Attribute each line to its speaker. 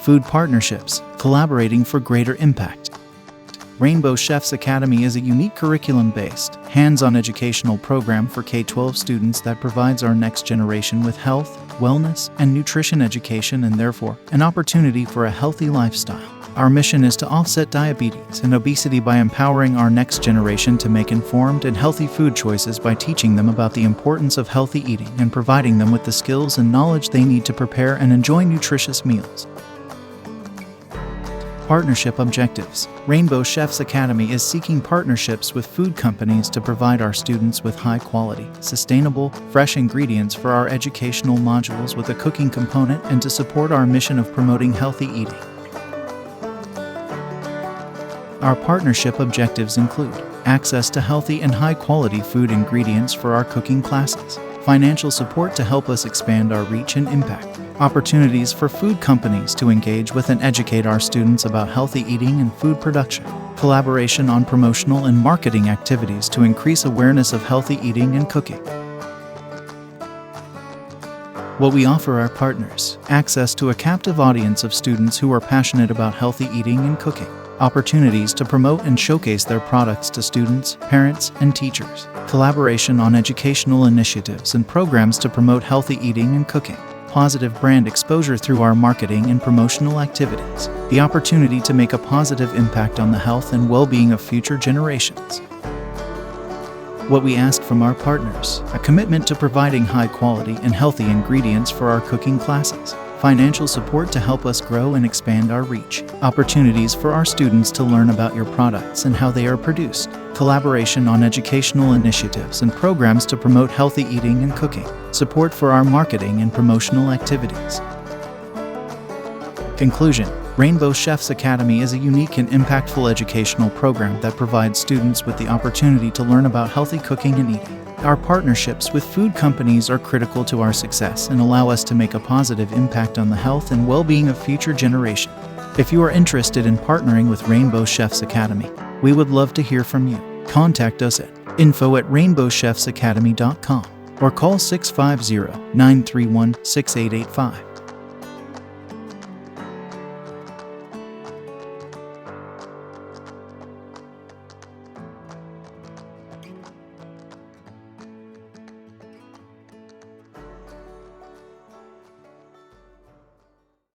Speaker 1: Food partnerships, collaborating for greater impact. Rainbow Chefs Academy is a unique curriculum-based, hands-on educational program for K-12 students that provides our next generation with health, wellness, and nutrition education and therefore an opportunity for a healthy lifestyle. Our mission is to offset diabetes and obesity by empowering our next generation to make informed and healthy food choices by teaching them about the importance of healthy eating and providing them with the skills and knowledge they need to prepare and enjoy nutritious meals. Partnership objectives. Rainbow Chefs Academy is seeking partnerships with food companies to provide our students with high-quality, sustainable, fresh ingredients for our educational modules with a cooking component and to support our mission of promoting healthy eating. Our partnership objectives include access to healthy and high-quality food ingredients for our cooking classes, financial support to help us expand our reach and impact, opportunities for food companies to engage with and educate our students about healthy eating and food production, collaboration on promotional and marketing activities to increase awareness of healthy eating and cooking. What we offer our partners: access to a captive audience of students who are passionate about healthy eating and cooking, opportunities to promote and showcase their products to students, parents, and teachers, collaboration on educational initiatives and programs to promote healthy eating and cooking, positive brand exposure through our marketing and promotional activities, the opportunity to make a positive impact on the health and well-being of future generations. What we ask from our partners: a commitment to providing high-quality and healthy ingredients for our cooking classes, financial support to help us grow and expand our reach, opportunities for our students to learn about your products and how they are produced, collaboration on educational initiatives and programs to promote healthy eating and cooking, support for our marketing and promotional activities. Conclusion: Rainbow Chefs Academy is a unique and impactful educational program that provides students with the opportunity to learn about healthy cooking and eating. Our partnerships with food companies are critical to our success and allow us to make a positive impact on the health and well-being of future generations. If you are interested in partnering with Rainbow Chefs Academy, we would love to hear from you. Contact us at info@rainbowchefsacademy.com or call 650-931-6885.